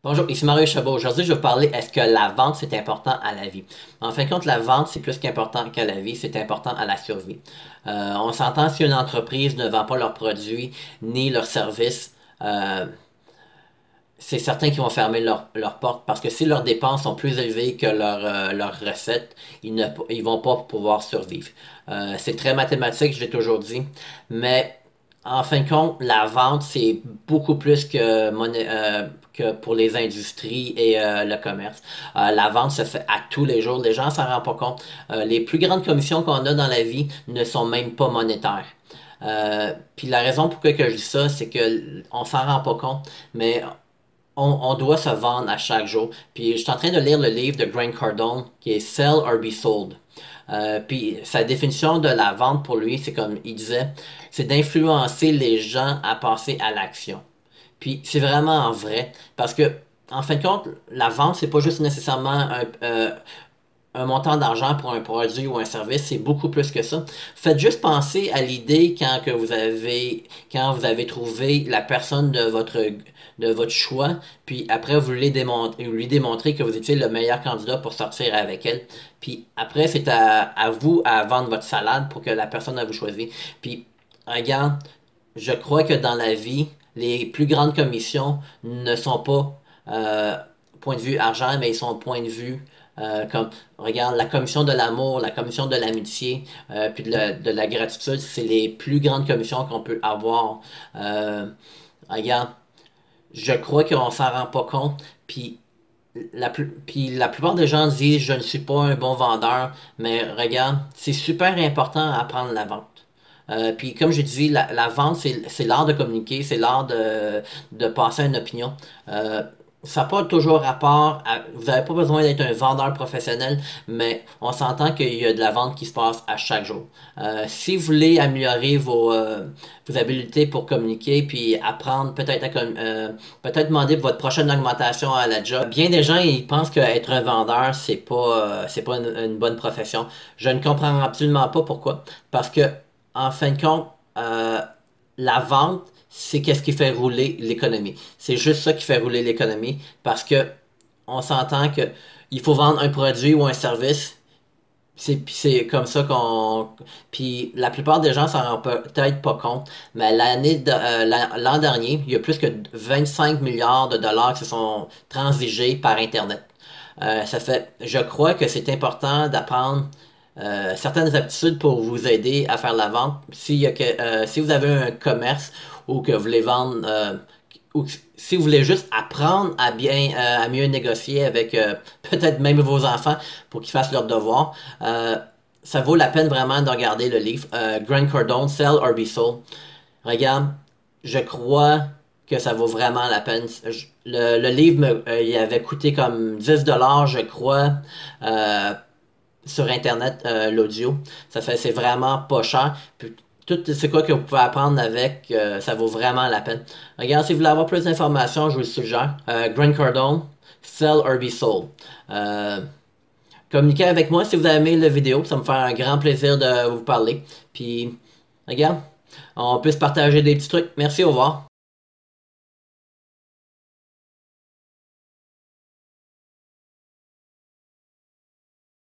Bonjour, ici Mario Chabot. Aujourd'hui, je vais vous parler est-ce que la vente c'est important à la vie. En fin de compte, la vente c'est plus qu'important qu'à la vie, c'est important à la survie. On s'entend si une entreprise ne vend pas leurs produits ni leurs services, c'est certain qu'ils vont fermer leurs portes parce que si leurs dépenses sont plus élevées que leurs recettes, ils vont pas pouvoir survivre. C'est très mathématique, je l'ai toujours dit, mais en fin de compte, la vente, c'est beaucoup plus que pour les industries et le commerce. La vente se fait à tous les jours, les gens s'en rendent pas compte. Les plus grandes commissions qu'on a dans la vie ne sont même pas monétaires. Puis la raison pourquoi que je dis ça, c'est que on s'en rend pas compte, mais on doit se vendre à chaque jour. Puis je suis en train de lire le livre de Grant Cardone qui est Sell or Be Sold. Puis sa définition de la vente pour lui, c'est comme il disait, c'est d'influencer les gens à passer à l'action. Puis c'est vraiment vrai parce que en fin de compte, la vente, c'est pas juste nécessairement un montant d'argent pour un produit ou un service, c'est beaucoup plus que ça. Faites juste penser à l'idée quand vous avez trouvé la personne de votre choix, puis après vous lui démontrez que vous étiez le meilleur candidat pour sortir avec elle. Puis après, c'est à vous à vendre votre salade pour que la personne vous choisisse. Puis regarde, je crois que dans la vie, les plus grandes commissions ne sont pas point de vue argent, mais ils sont point de vue comme, regarde, la commission de l'amour, la commission de l'amitié, puis de la gratitude, c'est les plus grandes commissions qu'on peut avoir. Regarde, je crois qu'on s'en rend pas compte, puis la plupart des gens disent, je ne suis pas un bon vendeur, mais regarde, c'est super important à apprendre la vente. Puis comme je dis, la vente, c'est l'art de communiquer, c'est l'art de passer une opinion. Ça n'a pas toujours rapport vous n'avez pas besoin d'être un vendeur professionnel, mais on s'entend qu'il y a de la vente qui se passe à chaque jour. Si vous voulez améliorer vos habiletés pour communiquer, puis apprendre peut-être demander votre prochaine augmentation à la job. Bien des gens, ils pensent qu'être un vendeur, c'est pas une bonne profession. Je ne comprends absolument pas pourquoi. Parce que, en fin de compte, la vente, c'est qu'est-ce qui fait rouler l'économie. C'est juste ça qui fait rouler l'économie parce que on s'entend que il faut vendre un produit ou un service. C'est comme ça qu'on. Puis la plupart des gens s'en rendent peut-être pas compte, mais l'an dernier, il y a plus que 25 milliards de dollars qui se sont transigés par Internet. Je crois que c'est important d'apprendre certaines aptitudes pour vous aider à faire la vente. Si vous avez un commerce ou que vous voulez vendre, ou si vous voulez juste apprendre à mieux négocier avec peut-être même vos enfants pour qu'ils fassent leurs devoirs, ça vaut la peine vraiment de regarder le livre Grant Cardone, Sell or Be Sold. Regarde, je crois que ça vaut vraiment la peine. Le livre, il avait coûté comme 10 $, je crois. Sur Internet, l'audio. C'est vraiment pas cher. Puis, tout c'est quoi que vous pouvez apprendre avec, ça vaut vraiment la peine. Regarde, si vous voulez avoir plus d'informations, je vous le suggère. Grant Cardone, Sell or Be Sold. Communiquez avec moi si vous avez aimé la vidéo, ça me fait un grand plaisir de vous parler. Puis, regarde, on peut se partager des petits trucs. Merci, au revoir.